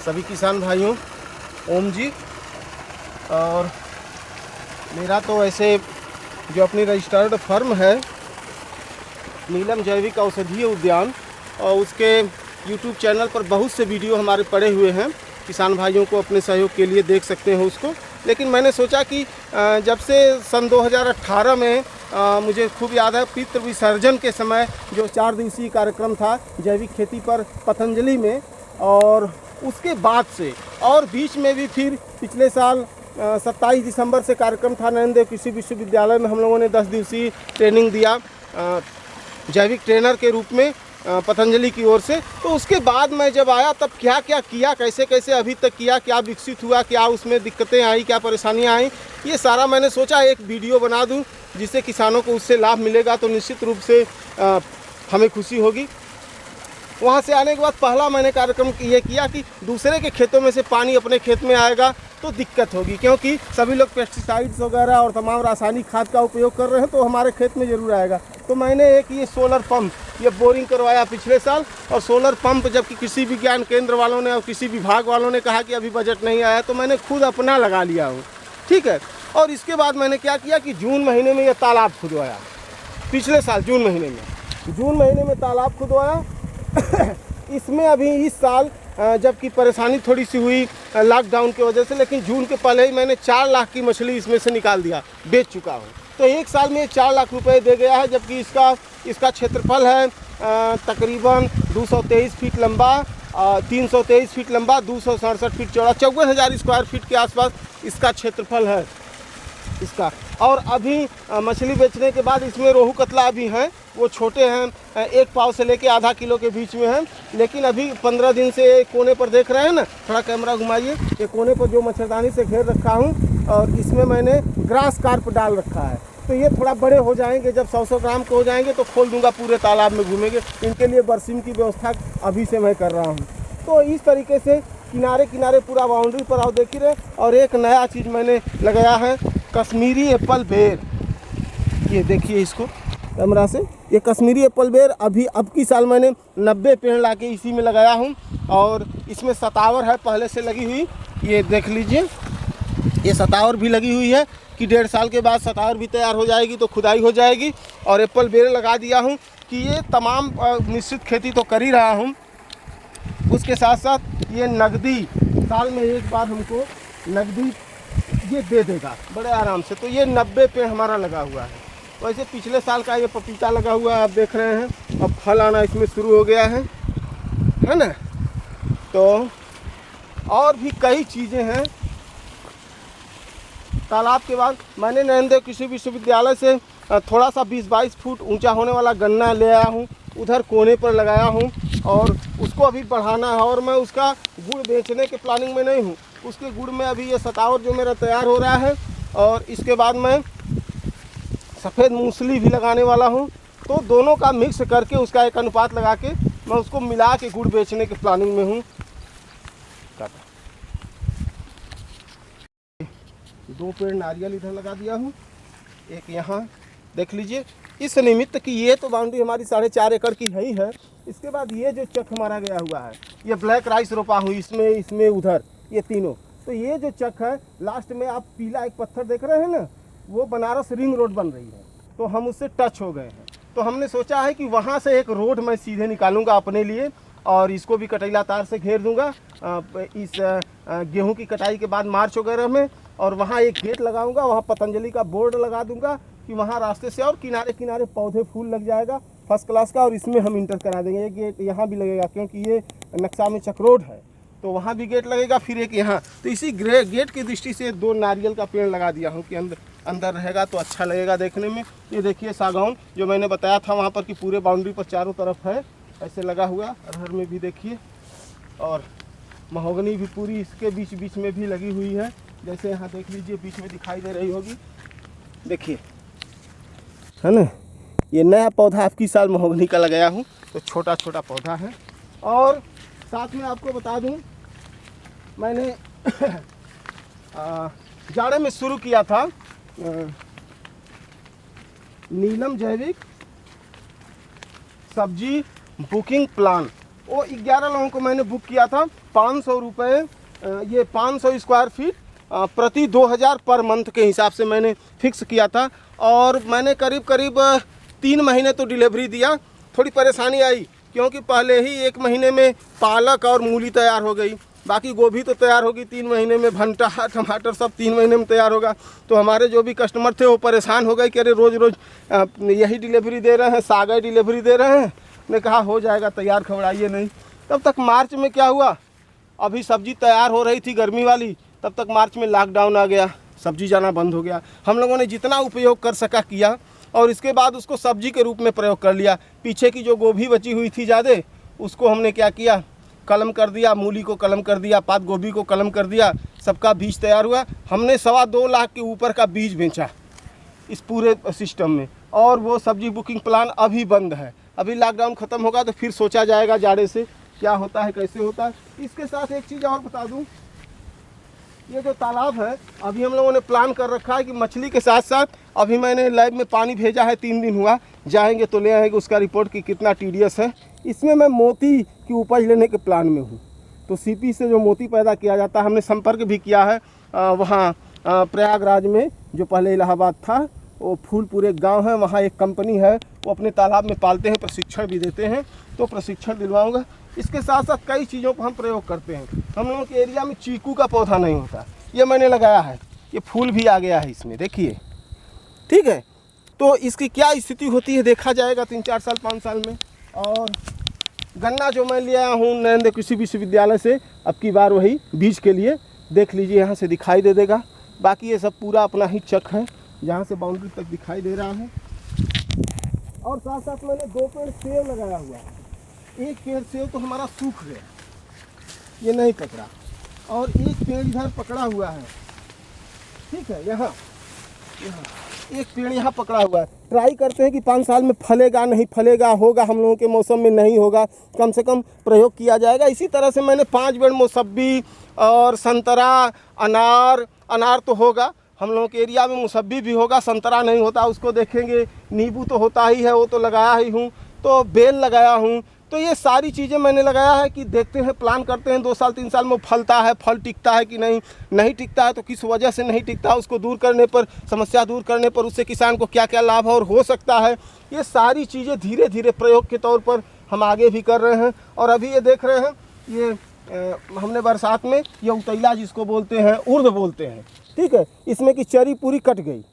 सभी किसान भाइयों, ओम जी। और मेरा तो ऐसे जो अपनी रजिस्टर्ड फर्म है नीलम जैविक औषधीय उद्यान, और उसके यूट्यूब चैनल पर बहुत से वीडियो हमारे पड़े हुए हैं, किसान भाइयों को अपने सहयोग के लिए देख सकते हैं उसको। लेकिन मैंने सोचा कि जब से सन 2018 में मुझे खूब याद है, पितृ विसर्जन के समय जो 4 दिवसीय कार्यक्रम था जैविक खेती पर पतंजलि में, और उसके बाद से और बीच में भी फिर पिछले साल 27 दिसंबर से कार्यक्रम था नरेंद्र देव कृषि विश्वविद्यालय में। हम लोगों ने 10 दिवसीय ट्रेनिंग दिया जैविक ट्रेनर के रूप में पतंजलि की ओर से। तो उसके बाद मैं जब आया तब क्या क्या किया, कैसे कैसे अभी तक किया, क्या विकसित हुआ, क्या उसमें दिक्कतें आई, क्या परेशानियां आई, ये सारा मैंने सोचा एक वीडियो बना दूं जिससे किसानों को उससे लाभ मिलेगा तो निश्चित रूप से हमें खुशी होगी। वहाँ से आने के बाद पहला मैंने कार्यक्रम ये किया कि दूसरे के खेतों में से पानी अपने खेत में आएगा तो दिक्कत होगी, क्योंकि सभी लोग पेस्टिसाइड्स वगैरह और तमाम रासायनिक खाद का उपयोग कर रहे हैं तो हमारे खेत में ज़रूर आएगा। तो मैंने एक ये सोलर पंप, ये बोरिंग करवाया पिछले साल, और सोलर पंप जबकि कृषि विज्ञान केंद्र वालों ने और कृषि विभाग वालों ने कहा कि अभी बजट नहीं आया, तो मैंने खुद अपना लगा लिया हूँ, ठीक है। और इसके बाद मैंने क्या किया कि जून महीने में ये तालाब खुदवाया, पिछले साल जून महीने में तालाब खुदवाया। इसमें अभी इस साल जबकि परेशानी थोड़ी सी हुई लॉकडाउन की वजह से, लेकिन जून के पहले ही मैंने 4 लाख की मछली इसमें से निकाल दिया, बेच चुका हूँ। तो एक साल में 4 लाख रुपए दे गया है, जबकि इसका क्षेत्रफल है तकरीबन 223 फीट लंबा, 323 फीट लंबा, 267 फीट चौड़ा, 54,000 स्क्वायर फीट के आसपास इसका क्षेत्रफल है इसका। और अभी मछली बेचने के बाद इसमें रोहू कतला अभी हैं, वो छोटे हैं, 1 पाव से लेके आधा किलो के बीच में हैं। लेकिन अभी 15 दिन से कोने पर देख रहे हैं ना, थोड़ा कैमरा घुमाइए, ये कोने पर जो मच्छरदानी से घेर रखा हूँ, और इसमें मैंने ग्रास कार्प डाल रखा है। तो ये थोड़ा बड़े हो जाएंगे, जब 100-100 ग्राम के हो जाएंगे तो खोल दूंगा, पूरे तालाब में घूमेंगे। इनके लिए बरसीम की व्यवस्था अभी से मैं कर रहा हूँ। तो इस तरीके से किनारे किनारे पूरा बाउंड्री पर आओ देख ही रहे। और एक नया चीज़ मैंने लगाया है, कश्मीरी एप्पल बेर। ये देखिए इसको कैमरा से, ये कश्मीरी एप्पल बेर अब की साल मैंने 90 पेड़ लाके इसी में लगाया हूँ। और इसमें सतावर है पहले से लगी हुई, ये देख लीजिए, ये सतावर भी लगी हुई है कि 1.5 साल के बाद सतावर भी तैयार हो जाएगी तो खुदाई हो जाएगी। और एप्पल बेर लगा दिया हूँ कि ये तमाम मिश्रित खेती तो कर ही रहा हूँ, उसके साथ साथ ये नकदी साल में एक बार हमको नकदी ये दे देगा बड़े आराम से। तो ये 90 पेड़ हमारा लगा हुआ है। वैसे पिछले साल का ये पपीता लगा हुआ है, आप देख रहे हैं, अब फल आना इसमें शुरू हो गया है ना। तो और भी कई चीज़ें हैं। तालाब के बाद मैंने नरेंद्र देव कृषि विश्वविद्यालय से थोड़ा सा 20-22 फुट ऊंचा होने वाला गन्ना ले आया हूँ, उधर कोने पर लगाया हूँ, और उसको अभी बढ़ाना है। और मैं उसका गुड़ बेचने के प्लानिंग में नहीं हूँ, उसके गुड़ में अभी ये सतावर जो मेरा तैयार हो रहा है, और इसके बाद मैं सफ़ेद मूंगफली भी लगाने वाला हूँ। तो दोनों का मिक्स करके उसका एक अनुपात लगा के मैं उसको मिला के गुड़ बेचने के प्लानिंग में हूँ। 2 पेड़ नारियल इधर लगा दिया हूँ, एक यहाँ देख लीजिए, इस निमित्त कि ये तो बाउंड्री हमारी 4.5 एकड़ की है ही है। इसके बाद ये जो चक हमारा गया हुआ है, ये ब्लैक राइस रोपा हूँ, इसमें उधर, ये तीनों। तो ये जो चक है, लास्ट में आप पीला एक पत्थर देख रहे हैं ना, वो बनारस रिंग रोड बन रही है, तो हम उससे टच हो गए हैं। तो हमने सोचा है कि वहाँ से एक रोड मैं सीधे निकालूंगा अपने लिए, और इसको भी कटैला तार से घेर दूंगा इस गेहूं की कटाई के बाद मार्च वगैरह में। और वहाँ एक गेट लगाऊंगा, वहाँ पतंजलि का बोर्ड लगा दूंगा कि वहाँ रास्ते से, और किनारे किनारे पौधे फूल लग जाएगा फर्स्ट क्लास का। और इसमें हम इंटर करा देंगे, ये गेट यहाँ भी लगेगा क्योंकि ये नक्शा में चक रोड है, तो वहाँ भी गेट लगेगा, फिर एक यहाँ। तो इसी गेट की दृष्टि से 2 नारियल का पेड़ लगा दिया हूँ कि अंदर रहेगा तो अच्छा लगेगा देखने में। ये देखिए सागौन जो मैंने बताया था वहाँ पर कि पूरे बाउंड्री पर चारों तरफ है ऐसे लगा हुआ, अरहर में भी देखिए, और महोगनी भी पूरी इसके बीच में भी लगी हुई है, जैसे यहाँ देख लीजिए बीच में दिखाई दे रही होगी, देखिए, है ना। ये नया पौधा आपकी साल महोगनी का लगाया हूँ, तो छोटा छोटा पौधा है। और साथ में आपको बता दूँ, मैंने जाड़े में शुरू किया था नीलम जैविक सब्जी बुकिंग प्लान। वो 11 लोगों को मैंने बुक किया था 500 रुपये, ये 500 स्क्वायर फीट प्रति 2000 पर मंथ के हिसाब से मैंने फिक्स किया था। और मैंने करीब करीब 3 महीने तो डिलीवरी दिया। थोड़ी परेशानी आई क्योंकि पहले ही 1 महीने में पालक और मूली तैयार हो गई, बाकी गोभी तो तैयार होगी 3 महीने में, भंटा टमाटर सब 3 महीने में तैयार होगा। तो हमारे जो भी कस्टमर थे वो परेशान हो गए कि अरे रोज़ रोज़ यही डिलीवरी दे रहे हैं, सागा डिलीवरी दे रहे हैं। ने कहा हो जाएगा तैयार, घबराइए नहीं। तब तक मार्च में क्या हुआ, अभी सब्ज़ी तैयार हो रही थी गर्मी वाली, तब तक मार्च में लॉकडाउन आ गया, सब्ज़ी जाना बंद हो गया। हम लोगों ने जितना उपयोग कर सका किया और इसके बाद उसको सब्ज़ी के रूप में प्रयोग कर लिया। पीछे की जो गोभी बची हुई थी ज़्यादा, उसको हमने क्या किया, कलम कर दिया, मूली को कलम कर दिया, पात गोभी को कलम कर दिया, सबका बीज तैयार हुआ। हमने 2.25 लाख के ऊपर का बीज बेचा इस पूरे सिस्टम में। और वो सब्जी बुकिंग प्लान अभी बंद है। अभी लॉकडाउन ख़त्म होगा तो फिर सोचा जाएगा जाड़े से क्या होता है, कैसे होता है। इसके साथ एक चीज़ और बता दूं, ये जो तालाब है अभी हम लोगों ने प्लान कर रखा है कि मछली के साथ साथ अभी मैंने लैब में पानी भेजा है, 3 दिन हुआ, जाएंगे तो ले आएंगे उसका रिपोर्ट कि कितना TDS है। इसमें मैं मोती की उपज लेने के प्लान में हूँ। तो CP से जो मोती पैदा किया जाता है, हमने संपर्क भी किया है वहाँ प्रयागराज में, जो पहले इलाहाबाद था, वो फूलपुर एक गाँव है, वहाँ एक कंपनी है, वो अपने तालाब में पालते हैं, प्रशिक्षण भी देते हैं, तो प्रशिक्षण दिलवाऊँगा। इसके साथ साथ कई चीज़ों को हम प्रयोग करते हैं। हम लोगों के एरिया में चीकू का पौधा नहीं होता, ये मैंने लगाया है, ये फूल भी आ गया है इसमें, देखिए, ठीक है। तो इसकी क्या स्थिति होती है देखा जाएगा 3-4 साल 5 साल में। और गन्ना जो मैं ले आया हूँ नरेंद्र कृषि विश्वविद्यालय से, अब की बार वही बीज के लिए, देख लीजिए यहाँ से दिखाई दे देगा। बाकी ये सब पूरा अपना ही चक है, जहाँ से बाउंड्री तक दिखाई दे रहा है। और साथ साथ मैंने 2 पेड़ सेब लगाया हुआ है। एक पेड़ सेब तो हमारा सूख गया, ये नहीं पकड़ा, और एक पेड़ इधर पकड़ा हुआ है, ठीक है, यहाँ एक पेड़ यहाँ पकड़ा हुआ है। ट्राई करते हैं कि 5 साल में फलेगा नहीं फलेगा, होगा हम लोगों के मौसम में नहीं होगा, कम से कम प्रयोग किया जाएगा। इसी तरह से मैंने 5 पेड़ मौसम्बी और संतरा, अनार तो होगा, हम लोगों के एरिया में मौसम्बी भी होगा, संतरा नहीं होता उसको देखेंगे, नींबू तो होता ही है, वो तो लगाया ही हूँ, तो बेल लगाया हूँ। तो ये सारी चीज़ें मैंने लगाया है कि देखते हैं, प्लान करते हैं 2 साल 3 साल में फलता है, फल टिकता है कि नहीं टिकता है तो किस वजह से नहीं टिकता, उसको दूर करने पर, समस्या दूर करने पर उससे किसान को क्या क्या लाभ और हो सकता है। ये सारी चीज़ें धीरे धीरे प्रयोग के तौर पर हम आगे भी कर रहे हैं। और अभी ये देख रहे हैं, ये हमने बरसात में ये उतैला जिसको बोलते हैं, उर्द बोलते हैं, ठीक है, इसमें की चरी पूरी कट गई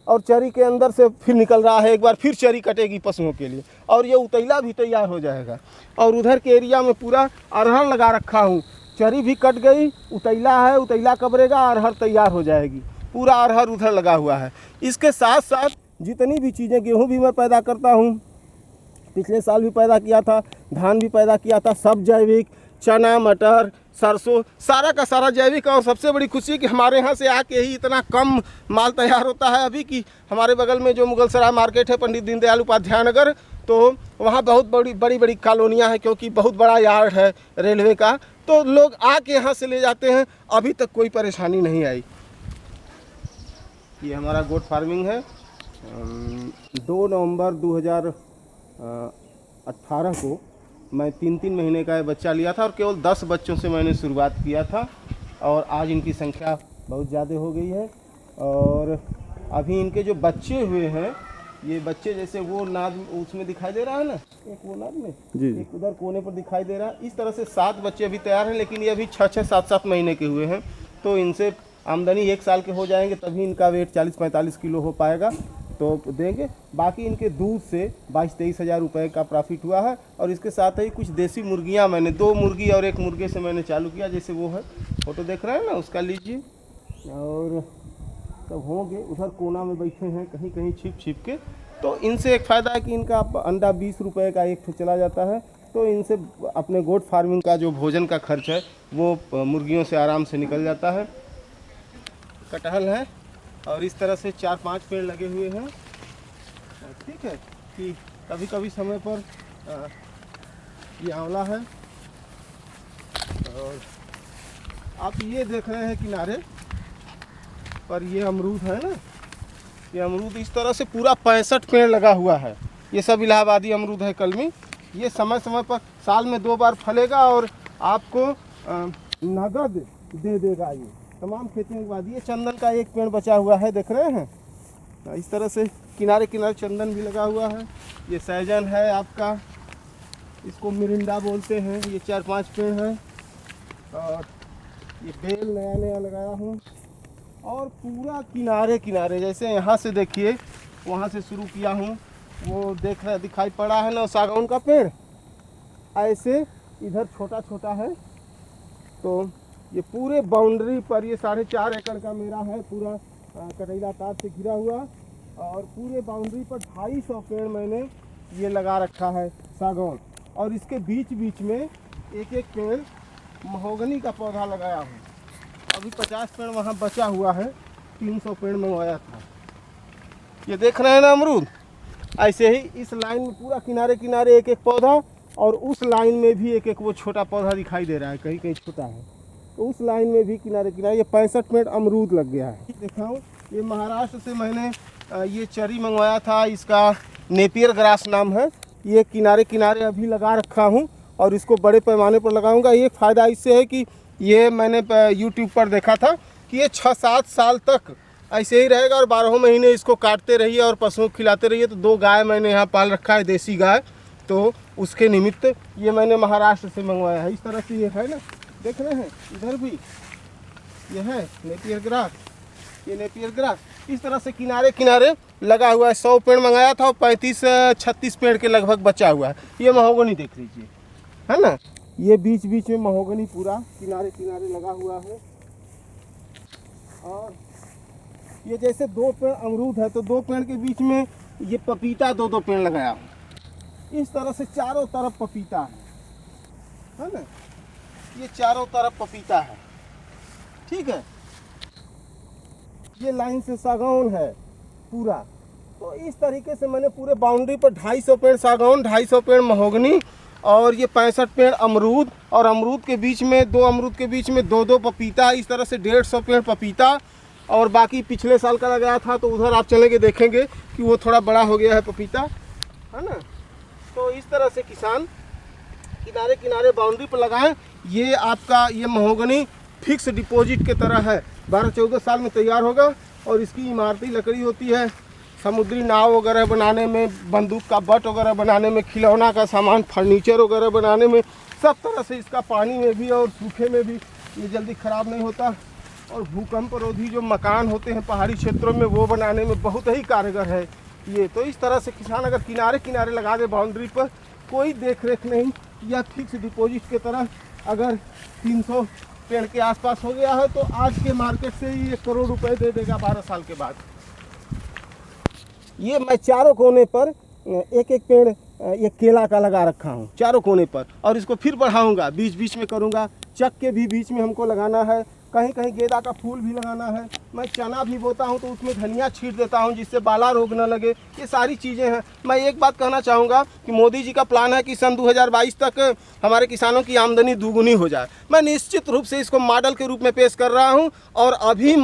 और चरी के अंदर से फिर निकल रहा है, एक बार फिर चरी कटेगी पशुओं के लिए, और ये उतैला भी तैयार हो जाएगा। और उधर के एरिया में पूरा अरहर लगा रखा हूँ, चरी भी कट गई, उतैला है, उतैला कबरेगा, अरहर तैयार हो जाएगी, पूरा अरहर उधर लगा हुआ है। इसके साथ साथ जितनी भी चीज़ें, गेहूँ भी मैं पैदा करता हूँ, पिछले साल भी पैदा किया था, धान भी पैदा किया था, सब जैविक, चना, मटर, सरसों, सारा का सारा जैविक। और सबसे बड़ी खुशी कि हमारे यहाँ से आके ही इतना कम माल तैयार होता है अभी कि हमारे बगल में जो मुगलसराय मार्केट है, पंडित दीनदयाल उपाध्याय नगर, तो वहाँ बहुत बड़ी कालोनियाँ हैं, क्योंकि बहुत बड़ा यार्ड है रेलवे का, तो लोग आके यहाँ से ले जाते हैं। अभी तक कोई परेशानी नहीं आई। ये हमारा गोट फार्मिंग है। 2 नवंबर 2018 को मैं 3 महीने का बच्चा लिया था और केवल 10 बच्चों से मैंने शुरुआत किया था, और आज इनकी संख्या बहुत ज़्यादा हो गई है। और अभी इनके जो बच्चे हुए हैं, ये बच्चे जैसे वो नाद उसमें दिखाई दे रहा है ना, एक वो नाद में जी, एक उधर कोने पर दिखाई दे रहा है, इस तरह से 7 बच्चे अभी तैयार हैं, लेकिन ये अभी 6-6, 7-7 महीने के हुए हैं। तो इनसे आमदनी 1 साल के हो जाएंगे, तभी इनका वेट 40-45 किलो हो पाएगा, तो देंगे। बाकी इनके दूध से 22-23 हज़ार रुपये का प्रॉफिट हुआ है। और इसके साथ ही कुछ देसी मुर्गियां, मैंने 2 मुर्गी और 1 मुर्गे से मैंने चालू किया, जैसे वो है फोटो देख रहे हैं ना, उसका लीजिए। और सब होंगे उधर कोना में बैठे हैं, कहीं कहीं छिप के। तो इनसे एक फ़ायदा है कि इनका अंडा 20 रुपये का एक चला जाता है, तो इनसे अपने गोट फार्मिंग का जो भोजन का खर्च है वो मुर्गियों से आराम से निकल जाता है। कटहल है, और इस तरह से 4-5 पेड़ लगे हुए हैं, ठीक है, कि कभी कभी समय पर ये आंवला है। और आप ये देख रहे हैं किनारे पर ये अमरूद है ना, ये अमरूद इस तरह से पूरा 65 पेड़ लगा हुआ है। ये सब इलाहाबादी अमरूद है, कलमी। ये समय समय पर साल में 2 बार फलेगा और आपको नगद दे देगा। ये तमाम खेतियों के बाद ये चंदन का एक पेड़ बचा हुआ है, देख रहे हैं। इस तरह से किनारे किनारे चंदन भी लगा हुआ है। ये सहजन है आपका, इसको मिरिंडा बोलते हैं। ये 4-5 पेड़ हैं। और ये बेल नया नया लगाया हूँ। और पूरा किनारे किनारे, जैसे यहाँ से देखिए, वहाँ से शुरू किया हूँ, वो दिखाई पड़ा है ना सागौन का पेड़, ऐसे इधर छोटा छोटा है। तो ये पूरे बाउंड्री पर ये 4.5 एकड़ का मेरा है, पूरा कटैला तार से घिरा हुआ। और पूरे बाउंड्री पर 250 पेड़ मैंने ये लगा रखा है सागौन। और इसके बीच बीच में एक एक पेड़ महोगनी का पौधा लगाया हूँ। अभी 50 पेड़ वहाँ बचा हुआ है, 300 पेड़ मंगवाया था। ये देख रहे हैं ना अमरूद, ऐसे ही इस लाइन में पूरा किनारे किनारे एक एक पौधा, और उस लाइन में भी एक एक वो छोटा पौधा दिखाई दे रहा है, कहीं कहीं छोटा है। तो उस लाइन में भी किनारे किनारे ये 65 पेड़ अमरूद लग गया है। दिखाऊं, ये महाराष्ट्र से मैंने ये चरी मंगवाया था, इसका नेपियर ग्रास नाम है। ये किनारे किनारे अभी लगा रखा हूँ और इसको बड़े पैमाने पर लगाऊंगा। ये फ़ायदा इससे है कि ये मैंने यूट्यूब पर देखा था कि ये 6-7 साल तक ऐसे ही रहेगा और 12 महीने इसको काटते रहिए और पशुओं को खिलाते रहिए। तो 2 गाय मैंने यहाँ पाल रखा है, देसी गाय, तो उसके निमित्त ये मैंने महाराष्ट्र से मंगवाया है। इस तरह से ये है ना, देख रहे हैं, इधर भी ये है नेपियर ग्रास, ये नेपियर ग्रास। इस तरह से किनारे किनारे लगा हुआ है। 100 पेड़ मंगाया था और 35-36 पेड़ के लगभग बचा हुआ है। ये महोगनी देख लीजिए, है ना। ये बीच बीच में महोगनी पूरा किनारे किनारे लगा हुआ है। और ये जैसे 2 पेड़ अमरूद है तो 2 पेड़ के बीच में ये पपीता 2-2 पेड़ लगाया हूँ। इस तरह से चारों तरफ पपीता है ना। ये चारों तरफ पपीता है, ठीक है। ये लाइन से सागौन है पूरा। तो इस तरीके से मैंने पूरे बाउंड्री पर 250 पेड़ सागौन, 250 पेड़ महोगनी, और ये 65 पेड़ अमरूद, और अमरूद के बीच में 2 अमरूद के बीच में 2-2 पपीता। इस तरह से 150 पेड़ पपीता। और बाकी पिछले साल का लगाया था, तो उधर आप चलेंगे देखेंगे कि वो थोड़ा बड़ा हो गया है पपीता, है ना। तो इस तरह से किसान किनारे किनारे बाउंड्री पर लगाएं। ये आपका ये महोगनी फिक्स डिपॉजिट के तरह है, 12-14 साल में तैयार होगा। और इसकी इमारती लकड़ी होती है, समुद्री नाव वगैरह बनाने में, बंदूक का बट वगैरह बनाने में, खिलौना का सामान, फर्नीचर वगैरह बनाने में, सब तरह से इसका पानी में भी और सूखे में भी ये जल्दी ख़राब नहीं होता। और भूकंप रोधी जो मकान होते हैं पहाड़ी क्षेत्रों में, वो बनाने में बहुत ही कारगर है ये। तो इस तरह से किसान अगर किनारे किनारे लगा दे बाउंड्री पर, कोई देख रेख नहीं, या फिक्स डिपॉजिट के तरह अगर 300 पेड़ के आसपास हो गया है, तो आज के मार्केट से ही 1 करोड़ रुपए दे देगा 12 साल के बाद। ये मैं चारों कोने पर एक एक पेड़ ये केला का लगा रखा हूँ चारों कोने पर, और इसको फिर बढ़ाऊंगा, बीच बीच में करूँगा। चक के भी बीच में हमको लगाना है, कहीं कहीं गेंदा का फूल भी लगाना है। मैं चना भी बोता हूँ तो उसमें धनिया छींट देता हूँ जिससे बाला रोग न लगे। ये सारी चीज़ें हैं। मैं एक बात कहना चाहूँगा कि मोदी जी का प्लान है कि सन 2022 तक हमारे किसानों की आमदनी दुगुनी हो जाए। मैं निश्चित रूप से इसको मॉडल के रूप में पेश कर रहा हूँ। और अभी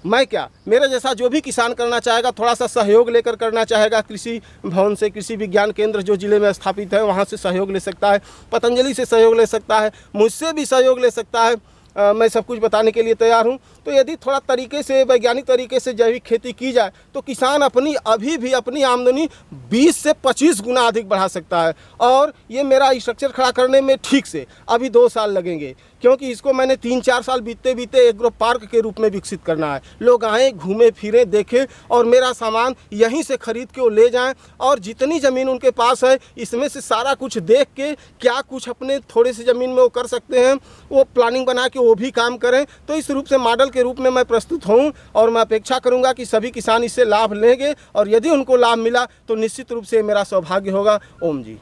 मैं क्या, मेरे जैसा जो भी किसान करना चाहेगा, थोड़ा सा सहयोग लेकर करना चाहेगा, कृषि भवन से, कृषि विज्ञान केंद्र जो ज़िले में स्थापित है वहाँ से सहयोग ले सकता है, पतंजलि से सहयोग ले सकता है, मुझसे भी सहयोग ले सकता है। मैं सब कुछ बताने के लिए तैयार हूं। तो यदि थोड़ा तरीके से, वैज्ञानिक तरीके से जैविक खेती की जाए तो किसान अभी भी अपनी आमदनी 20 से 25 गुना अधिक बढ़ा सकता है। और ये मेरा स्ट्रक्चर खड़ा करने में ठीक से अभी 2 साल लगेंगे, क्योंकि इसको मैंने 3-4 साल बीतते बीते एग्रो पार्क के रूप में विकसित करना है। लोग आएँ, घूमें फिरें, देखें और मेरा सामान यहीं से खरीद के वो ले जाएं। और जितनी ज़मीन उनके पास है, इसमें से सारा कुछ देख के क्या कुछ अपने थोड़े से ज़मीन में वो कर सकते हैं, वो प्लानिंग बना के वो भी काम करें। तो इस रूप से मॉडल के रूप में मैं प्रस्तुत हूँ और मैं अपेक्षा करूँगा कि सभी किसान इससे लाभ लेंगे। और यदि उनको लाभ मिला तो निश्चित रूप से मेरा सौभाग्य होगा। ओम जी।